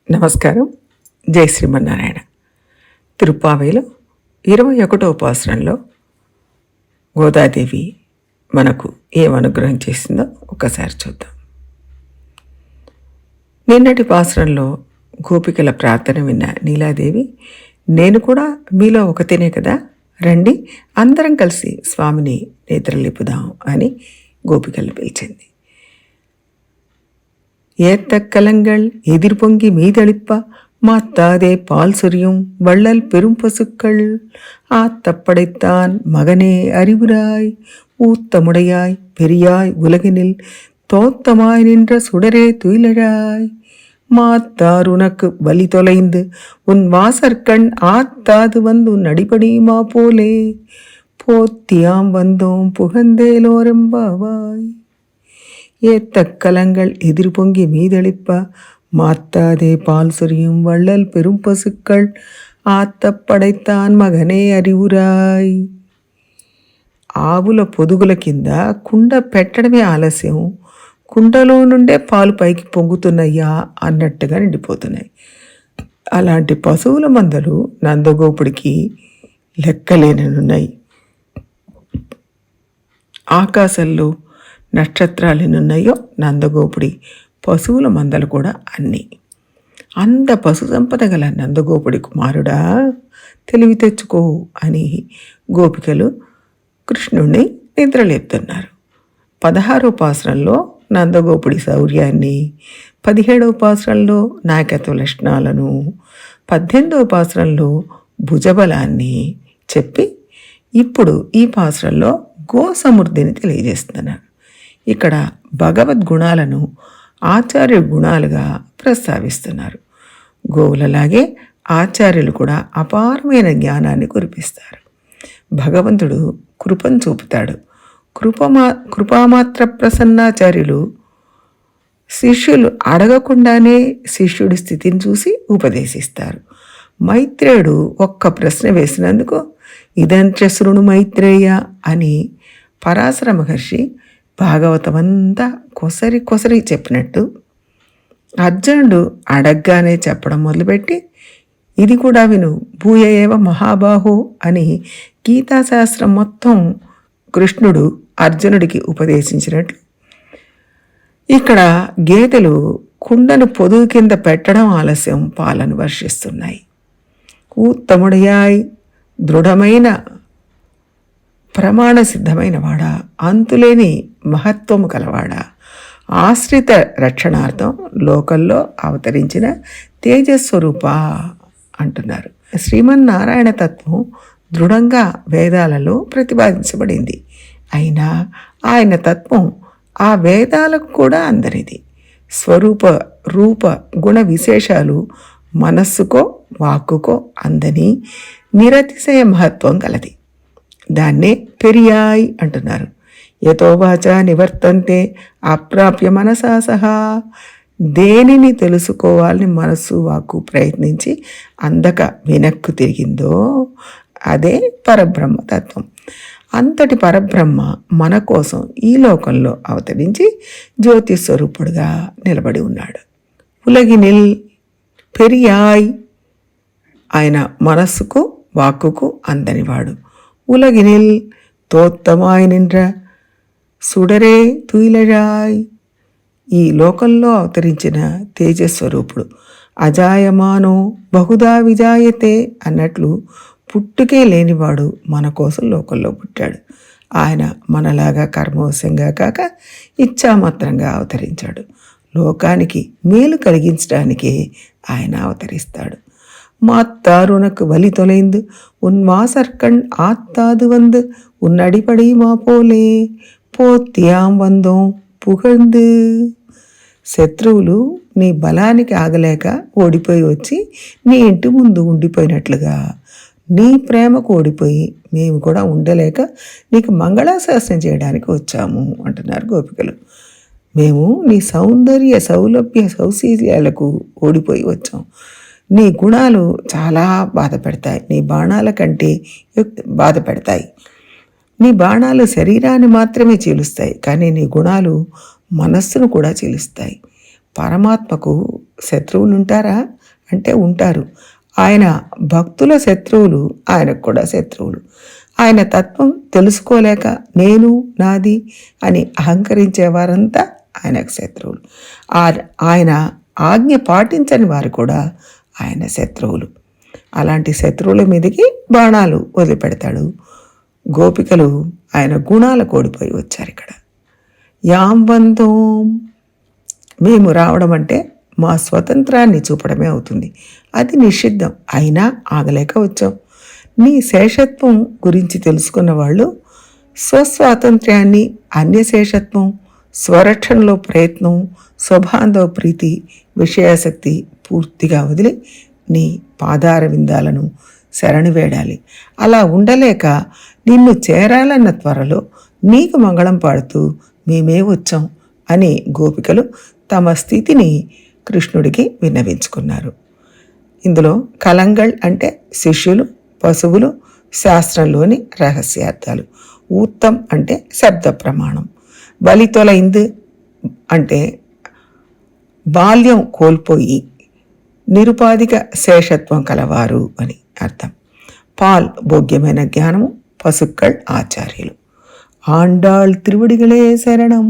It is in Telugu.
నమస్కారం. జై శ్రీమన్నారాయణ. తిరుప్పావైలో 21వ పాసురంలో గోదాదేవి మనకు ఏం అనుగ్రహం చేసిందో ఒక్కసారి చూద్దాం. నిన్నటి పాసురంలో గోపికల ప్రార్థన విన్న నీలాదేవి, నేను కూడా మీలో ఒకతేనే కదా, రండి అందరం కలిసి స్వామిని నేత్రలిపుదాం అని గోపికలు పిలిచింది. ஏத்தக்கலங்கள் எதிர்பொங்கி மீதளிப்ப மாத்தாதே பால் சொரியும் வள்ளல் பெரும் பசுக்கள் ஆத்தப்படைத்தான் மகனே அறிவுராய் ஊத்தமுடையாய் பெரியாய் உலகினில் தோத்தமாய் நின்ற சுடரே துயிலழாய் மாத்தார் உனக்கு வலி தொலைந்து உன் வாசற்கண் ஆத்தாது வந்து உன் அடிபடியுமா போலே போத்தியாம் வந்தோம் புகந்தேலோரெம்பாவாய். ஏத்தக்கலங்கள் எதிர்பொங்கி மீதளிப்ப மாத்தாதே பால் சொரியும் வள்ளல் பெரும் பசுக்கள் ఆత్తపడైతాన్ మగనే అరివురాయ్. ఆవుల పొదుగుల కింద కుండ పెట్టడమే ఆలస్యం, కుండలో నుండే పాలు పైకి పొంగుతున్నాయా అన్నట్టుగా నిండిపోతున్నాయి. అలాంటి పశువుల మందలు నందగోపుడికి లెక్కలేననున్నాయి. ఆకాశంలో నక్షత్రాలు ఎన్నున్నాయో నందగోపుడి పశువుల మందలు కూడా అన్నీ. అంత పశు సంపద గల నందగోపుడి కుమారుడా, తెలివి తెచ్చుకో అని గోపికలు కృష్ణుణ్ణి నిద్రలేపుతున్నారు. 16వ పాసురంలో నందగోపుడి శౌర్యాన్ని, 17వ పాసురంలో నాయకత్వ లక్షణాలను, 18వ పాసురంలో భుజబలాన్ని చెప్పి ఇప్పుడు ఈ పాసురంలో గో సమృద్ధిని తెలియజేస్తున్నారు. ఇక్కడ భగవద్గుణాలను ఆచార్య గుణాలుగా ప్రస్తావిస్తున్నారు. గోవులలాగే ఆచార్యులు కూడా అపారమైన జ్ఞానాన్ని కురిపిస్తారు. భగవంతుడు కృపను చూపుతాడు. కృపామాత్ర ప్రసన్నాచార్యులు శిష్యులు అడగకుండానే శిష్యుడి స్థితిని చూసి ఉపదేశిస్తారు. మైత్రేయుడు ఒక్క ప్రశ్న వేసినందుకు ఇదంచ శృణు మైత్రేయ అని పరాశర మహర్షి భాగవతమంతా కొసరి చెప్పినట్టు అర్జునుడు అడగ్గానే చెప్పడం మొదలుపెట్టి ఇది కూడా విను భూయ ఏవ మహాబాహో అని గీతాశాస్త్రం మొత్తం కృష్ణుడు అర్జునుడికి ఉపదేశించినట్లు ఇక్కడ గేదెలు కుండను పొదుగు కింద పెట్టడం ఆలస్యం పాలను వర్షిస్తున్నాయి. ఉత్తముడయాయ్, దృఢమైన ప్రమాణ సిద్ధమైన వాడా, అంతులేని మహత్వము కలవాడా, ఆశ్రిత రక్షణార్థం లోకంలో అవతరించిన తేజస్వరూప అంటున్నారు. శ్రీమన్నారాయణ తత్వం దృఢంగా వేదాలలో ప్రతిపాదించబడింది. అయినా ఆయన తత్వం ఆ వేదాలకు కూడా అందరిది. స్వరూప రూప గుణ విశేషాలు మనస్సుకో వాక్కుకో అందని నిరతిశయ మహత్వం కలది. దాన్నే పెరియాయ్ అంటున్నారు. యతోవాచ నివర్తంతే అప్రాప్య మనసా సహా, దేనిని తెలుసుకోవాలని మనస్సు వాక్కు ప్రయత్నించి అందక వెనక్కు తిరిగిందో అదే పరబ్రహ్మ తత్వం. అంతటి పరబ్రహ్మ మన కోసం ఈ లోకంలో అవతరించి జ్యోతిస్వరూపుడుగా నిలబడి ఉన్నాడు. ఉలగినిల్ పెరియాయ్, ఆయన మనస్సుకు వాక్కుకు అందనివాడు. உலகினில் తోత్తమాయ్ నిండ్ర సుడరే తుయిలరాయ్, ఈ లోకంలో అవతరించిన తేజస్వరూపుడు. అజాయమానో బహుదా విజాయతే అన్నట్లు పుట్టుకే లేనివాడు మన కోసం లోకంలో పుట్టాడు. ఆయన మనలాగా కర్మవశంగా కాక ఇచ్ఛామాత్రంగా అవతరించాడు. లోకానికి మేలు కలిగించడానికే ఆయన అవతరిస్తాడు. மாத்தார் உனக்கு வலி தொலைந்து உன் வாசற்கண் ஆத்தாது வந்து உன் அடிப்படை மா போலே పోత్యాం వందం పుగందు. శత్రువులు నీ బలానికి ఆగలేక ఓడిపోయి వచ్చి నీ ఇంటి ముందు ఉండిపోయినట్లుగా నీ ప్రేమకు ఓడిపోయి మేము కూడా ఉండలేక నీకు మంగళాశాసనం చేయడానికి వచ్చాము అంటున్నారు గోపికలు. మేము నీ సౌందర్య సౌలభ్య సౌశీల్యాలకు ఓడిపోయి వచ్చాం. నీ గుణాలు చాలా బాధ పెడతాయి, నీ బాణాల కంటే బాధ పెడతాయి. నీ బాణాలు శరీరాన్ని మాత్రమే చీలుస్తాయి, కానీ నీ గుణాలు మనస్సును కూడా చీలుస్తాయి. పరమాత్మకు శత్రువులు ఉంటారా? అంటే ఉంటారు. ఆయన భక్తుల శత్రువులు ఆయనకు కూడా శత్రువులు. ఆయన తత్వం తెలుసుకోలేక నేను నాది అని అహంకరించే వారంతా ఆయనకు శత్రువులు. ఆయన ఆజ్ఞ పాటించని వారు కూడా ఆయన శత్రువులు. అలాంటి శత్రువుల మీదకి బాణాలు వదిలిపెడతాడు. గోపికలు ఆయన గుణాలకు ఓడిపోయి వచ్చారు. ఇక్కడ యాం వందోం, మేము రావడం అంటే మా స్వతంత్రాన్ని చూపడమే అవుతుంది. అది నిషిద్ధం, అయినా ఆగలేక వచ్చాం. నీ శేషత్వం గురించి తెలుసుకున్న వాళ్ళు స్వస్వాతంత్ర్యాన్ని, అన్యశేషత్వం, స్వరక్షణలో ప్రయత్నం, స్వబాంధవ ప్రీతి, విషయాసక్తి పూర్తిగా వదిలి నీ పాదార విందాలను శరణి వేడాలి. అలా ఉండలేక నిన్ను చేరాలన్న త్వరలో నీకు మంగళం పాడుతూ మేమే వచ్చాం అని గోపికలు తమ స్థితిని కృష్ణుడికి విన్నవించుకున్నారు. ఇందులో కలంగళ్ అంటే శిష్యులు, పశువులు, శాస్త్రంలోని రహస్యార్థాలు. ఊత్తం అంటే శబ్ద ప్రమాణం. బలితొలైంది అంటే బాల్యం కోల్పోయి నిరుపాధిక శేషత్వం కలవారు అని అర్థం. పాల్ భోగ్యమైన జ్ఞానము, పశుక్కళ్ ఆచార్యులు. ఆండాళ్ తిరువడిగలే శరణం.